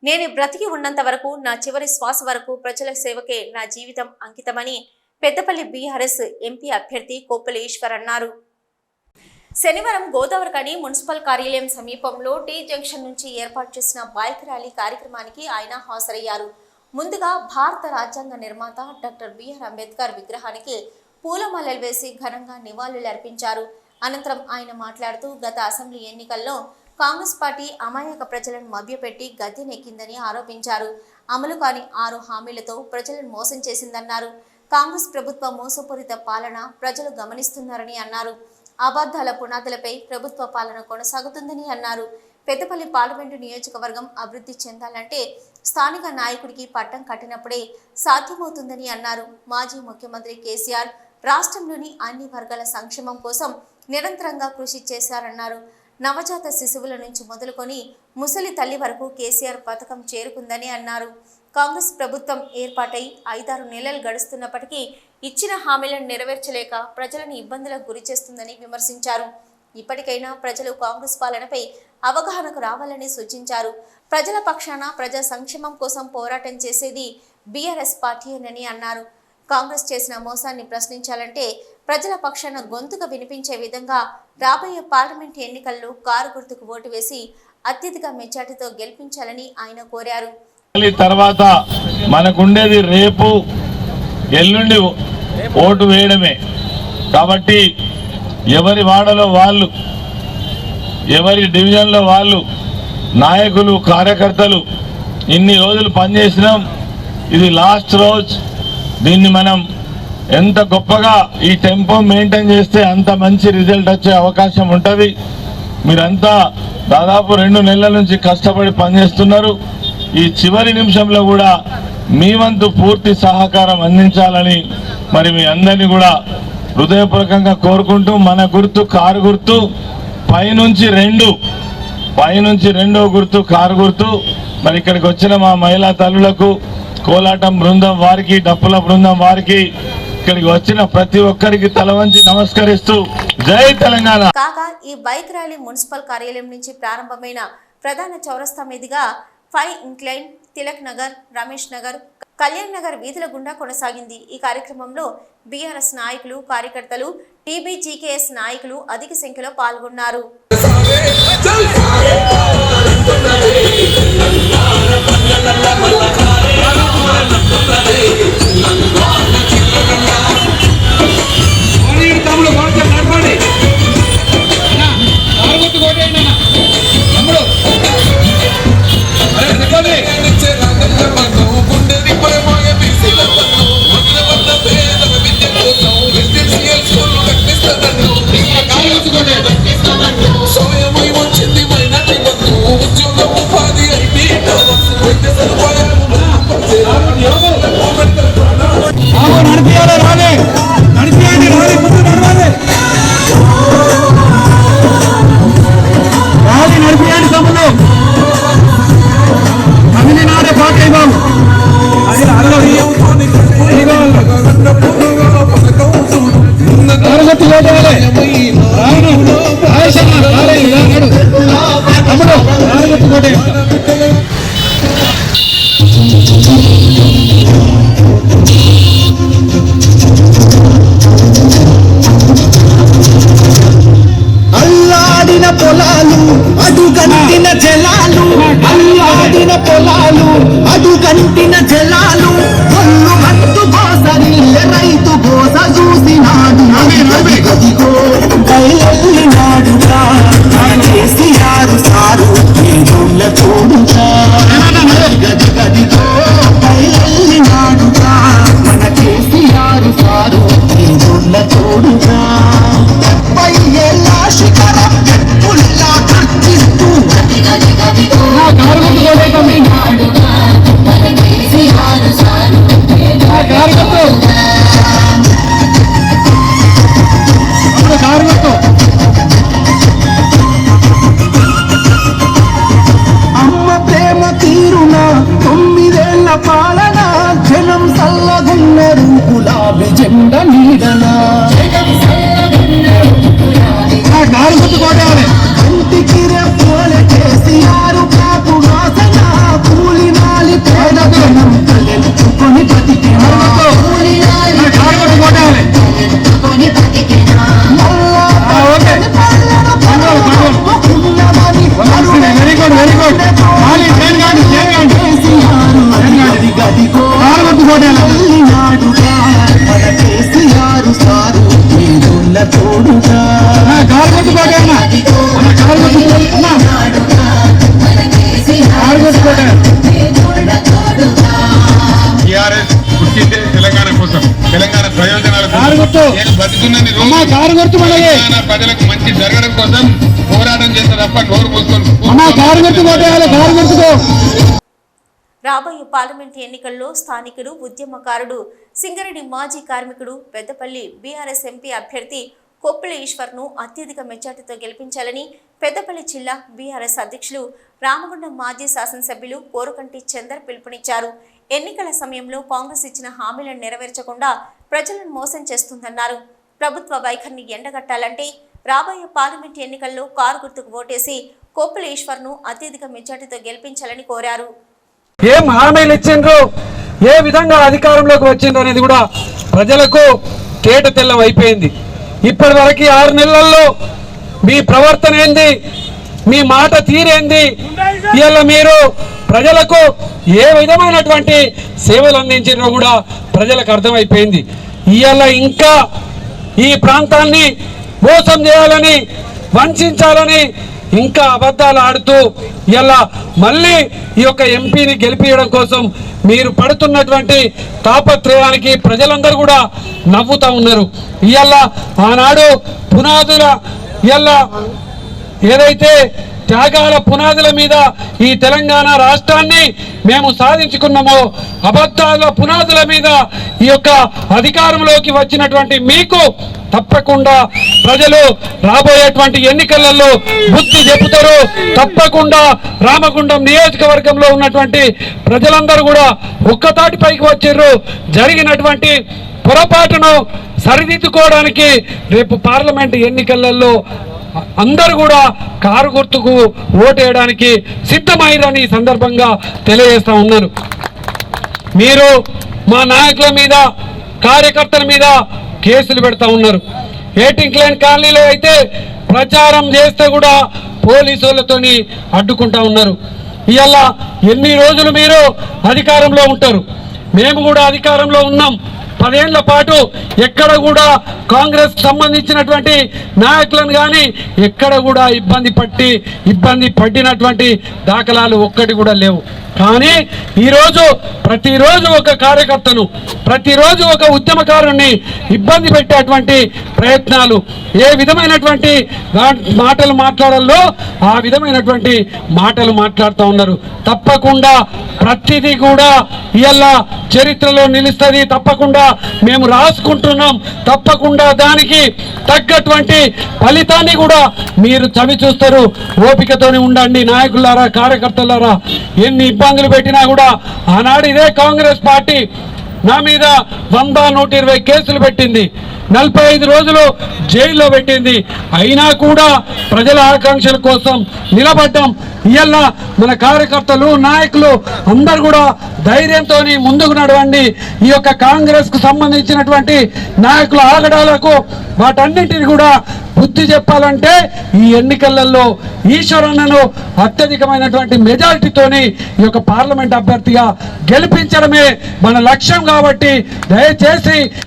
నేను బ్రతికి ఉన్నంత వరకు నా చివరి శ్వాస వరకు ప్రజల సేవకే నా జీవితం అంకితమని పెద్దపల్లి బీఆర్ఎస్ ఎంపీ అభ్యర్థి కోప్పల ఈశ్వర్ అన్నారు. శనివారం గోదావరిఖని మున్సిపల్ కార్యాలయం సమీపంలో టీ జంక్షన్ నుంచి ఏర్పాటు చేసిన బైక్ ర్యాలీ కార్యక్రమానికి ఆయన హాజరయ్యారు. ముందుగా భారత రాజ్యాంగ నిర్మాత డాక్టర్ బిఆర్ అంబేద్కర్ విగ్రహానికి పూలమాలలు వేసి ఘనంగా నివాళులు అర్పించారు. అనంతరం ఆయన మాట్లాడుతూ గత అసెంబ్లీ ఎన్నికల్లో కాంగ్రెస్ పార్టీ అమాయక ప్రజలను మభ్యపెట్టి గద్దెనెక్కిందని ఆరోపించారు. అమలు కాని 6 హామీలతో ప్రజలను మోసం చేసిందన్నారు. కాంగ్రెస్ ప్రభుత్వ మోసపూరిత పాలన ప్రజలు గమనిస్తున్నారని అన్నారు. అబద్ధాల పునాదులపై ప్రభుత్వ పాలన కొనసాగుతుందని అన్నారు. పెద్దపల్లి పార్లమెంటు నియోజకవర్గం అభివృద్ధి చెందాలంటే స్థానిక నాయకుడికి పట్టం కట్టినప్పుడే సాధ్యమవుతుందని అన్నారు. మాజీ ముఖ్యమంత్రి కేసీఆర్ రాష్ట్రంలోని అన్ని వర్గాల సంక్షేమం కోసం నిరంతరంగా కృషి చేశారన్నారు. నవజాత శిశువుల నుంచి మొదలుకొని ముసలి తల్లి వరకు కేసీఆర్ పథకం చేరుకుందని అన్నారు. కాంగ్రెస్ ప్రభుత్వం ఏర్పాటై 5-6 నెలలు గడుస్తున్నప్పటికీ ఇచ్చిన హామీలను నెరవేర్చలేక ప్రజలను ఇబ్బందులకు గురి చేస్తుందని విమర్శించారు. ఇప్పటికైనా ప్రజలు కాంగ్రెస్ పాలనపై అవగాహనకు రావాలని సూచించారు. ప్రజల పక్షాన ప్రజా సంక్షేమం కోసం పోరాటం చేసేది బీఆర్ఎస్ పార్టీయేనని అన్నారు. కాంగ్రెస్ చేసిన మోసాన్ని ప్రశ్నించాలంటే ప్రజల పక్షాన గొంతుగా వినిపించే విధంగా రాబోయే పార్లమెంట్ ఎన్నికల్లో కారు గుర్తుకు ఓటు వేసి అత్యధిక మెజార్టీతో గెలిపించాలని ఆయన కోరారు. తర్వాత మనకుండేది రేపు ఎల్లుండి ఓటు వేయడమే. కాబట్టి ఎవరి వాడలో వాళ్ళు, ఎవరి డివిజన్లో వాళ్ళు, నాయకులు కార్యకర్తలు ఇన్ని రోజులు పనిచేసినాం. ఇది లాస్ట్ రోజు. దీన్ని మనం ఎంత గొప్పగా ఈ టెంపో మెయింటైన్ చేస్తే అంత మంచి రిజల్ట్ వచ్చే అవకాశం ఉంటుంది. మీరంతా దాదాపు 2 నెలల నుంచి కష్టపడి పనిచేస్తున్నారు. ఈ చివరి నిమిషంలో కూడా మీ వంతు పూర్తి సహకారం అందించాలని మరి మీ అందరినీ కూడా హృదయపూర్వకంగా కోరుకుంటూ, మన గుర్తు కారు గుర్తు, పైనుంచి రెండో గుర్తు కారు గుర్తు. మరి ఇక్కడికి వచ్చిన మా మహిళా తల్లులకు, కోలాటం బృందం వారికి, డప్పుల బృందం వారికి, ఇక్కడికి వచ్చిన ప్రతి ఒక్కరికి తల వంచి నమస్కరిస్తూ జై తెలంగాణ. కాగా ఈ బైక్ ర్యాలీ మున్సిపల్ కార్యాలయం నుంచి ప్రారంభమైన ప్రధాన చౌరస్తా మీదుగా 5 ఇంక్లైన్, తిలక్ నగర్, రమేష్ నగర్, కళ్యాణ్ నగర్ వీధుల గుండా కొనసాగింది. ఈ కార్యక్రమంలో బీఆర్ఎస్ నాయకులు, కార్యకర్తలు, టీబీజీకేఎస్ నాయకులు అధిక సంఖ్యలో పాల్గొన్నారు. అల్లాడిన పొలాలు అడుగంటిన జలాలు, అల్లాడిన పొలాలు అడుగంటిన జలాలు, ఒళ్ళు మట్టు గోసరిల్ల రైతు గోస చూసినాడు. గదిగో బయలునాడుగా కేసీఆర్ సారు ఏడుళ్ళ చూడుగా, గదిగో బయలునాడుగా మన కేసీఆర్ సారు ఏడుళ్ళ చూడుగా. శిఖరం పుల్లా కర్చిస్తూ అమ్మ ప్రేమ తీరున 9 ఏళ్ల పాలన, జనం సల్లగున్నారు గులాబీ జెండా నీడన. ఇంటికి రేపు కేసీఆర్ కాపు వాసన పూల గుర్తు నేను బతుకున్నన్ని అమ్మా రోజులు కారు గుర్తు మనకి తెలంగాణ ప్రజలకు మంచి జరగడం కోసం పోరాటం చేస్తే తప్ప నోరు మూసుకొని అమ్మా కారు గుర్తు కొట్టేయాలి కారు గుర్తుకు రాబోయే పార్లమెంట్ ఎన్నికల్లో స్థానికుడు ఉద్యమకారుడు సింగరేణి మాజీ కార్మికుడు పెద్దపల్లి బీఆర్ఎస్ ఎంపీ అభ్యర్థి కొప్పుల ఈశ్వర్ను అత్యధిక మెజార్టీతో గెలిపించాలని పెద్దపల్లి జిల్లా బీఆర్ఎస్ అధ్యక్షులు రామగుండం మాజీ శాసనసభ్యులు కోరుకంటి చందర్ పిలుపునిచ్చారు. ఎన్నికల సమయంలో కాంగ్రెస్ ఇచ్చిన హామీలను నెరవేర్చకుండా ప్రజలను మోసం చేస్తుందన్నారు. ప్రభుత్వ వైఖరిని ఎండగట్టాలంటే రాబోయే పార్లమెంట్ ఎన్నికల్లో కారు గుర్తుకు ఓటేసి కొప్పుల ఈశ్వర్ను అత్యధిక మెజార్టీతో గెలిపించాలని కోరారు. ఏం హామీలు ఇచ్చిండ్రు, ఏ విధంగా అధికారంలోకి వచ్చిండ్రు అనేది కూడా ప్రజలకు తేట తెల్లం అయిపోయింది. ఇప్పటి వరకు 6 నెలల్లో మీ ప్రవర్తన ఏంది, మీ మాట తీరేంది, ఇవాళ మీరు ప్రజలకు ఏ విధమైనటువంటి సేవలు అందించినో కూడా ప్రజలకు అర్థమైపోయింది. ఇవాళ ఇంకా ఈ ప్రాంతాన్ని మోసం చేయాలని, వంచాలని ఇంకా అబద్ధాలు ఆడుతూ ఇలా మళ్ళీ ఈ యొక్క ఎంపీని గెలిపించడం కోసం మీరు పడుతున్నటువంటి తాపత్రయానికి ప్రజలందరూ కూడా నవ్వుతూ ఉన్నారు. ఇవాళ ఆనాడు పునాదుల ఇవాళ ఏదైతే త్యాగాల పునాదుల మీద ఈ తెలంగాణ రాష్ట్రాన్ని మేము సాధించుకున్నామో, అబద్ధాల పునాదుల మీద ఈ యొక్క అధికారంలోకి వచ్చినటువంటి మీకు తప్పకుండా ప్రజలు రాబోయేటువంటి ఎన్నికలలో బుద్ధి చెబుతారు. తప్పకుండా రామగుండం నియోజకవర్గంలో ఉన్నటువంటి ప్రజలందరూ కూడా ఒక్కతాటిపైకి వచ్చారు. జరిగినటువంటి పొరపాటును సరిదిద్దుకోవడానికి రేపు పార్లమెంట్ ఎన్నికలలో అందరూ కూడా కారు గుర్తుకు ఓటేయడానికి సిద్ధమైరని ఈ సందర్భంగా తెలియజేస్తా ఉన్నారు. మీరు మా నాయకుల మీద, కార్యకర్తల మీద కేసులు పెడతా ఉన్నారు. ఏటింగ్లైన్ కాలనీలో అయితే ప్రచారం చేస్తే కూడా పోలీసులతోని అడ్డుకుంటా ఉన్నారు. ఇవాళ ఎన్ని రోజులు మీరు అధికారంలో ఉంటారు? మేము కూడా అధికారంలో ఉన్నాం. 10 ఏళ్ల పాటు ఎక్కడ కూడా కాంగ్రెస్ సంబంధించినటువంటి నాయకులను కానీ ఎక్కడ కూడా ఇబ్బంది పడినటువంటి దాఖలాలు ఒక్కటి కూడా లేవు. కానీ ఈరోజు ప్రతిరోజు ఒక కార్యకర్తను, ప్రతిరోజు ఒక ఉద్యమకారుని ఇబ్బంది పెట్టేటువంటి ప్రయత్నాలు, ఏ విధమైనటువంటి మాటలు మాట్లాడాలో ఆ విధమైనటువంటి మాటలు మాట్లాడుతూ ఉన్నారు. తప్పకుండా ప్రతిదీ కూడా ఇలా చరిత్రలో నిలుస్తుంది. తప్పకుండా మేము రాసుకుంటున్నాం. తప్పకుండా దానికి తగ్గటువంటి ఫలితాన్ని కూడా మీరు చవి చూస్తారు. ఓపికతోనే ఉండండి నాయకులారా, కార్యకర్తలారా. ఎన్ని ఇబ్బందులు పెట్టినా కూడా ఆనాడు ఇదే కాంగ్రెస్ పార్టీ నా మీద 100-120 కేసులు పెట్టింది, 45 రోజులు జైల్లో పెట్టింది. అయినా కూడా ప్రజల ఆకాంక్షల కోసం నిలబడ్డాం. ఇవాళ మన కార్యకర్తలు, నాయకులు అందరు కూడా ధైర్యంతో ముందుకు నడవండి. ఈ యొక్క కాంగ్రెస్ కు సంబంధించినటువంటి నాయకుల ఆగడాలకు వాటన్నింటిని కూడా బుద్ధి చెప్పాలంటే ఈ ఎన్నికలలో ఈశ్వరన్నను అత్యధికమైనటువంటి మెజారిటీతోని ఈ యొక్క పార్లమెంట్ అభ్యర్థిగా గెలిపించడమే మన లక్ష్యం. కాబట్టి దయచేసి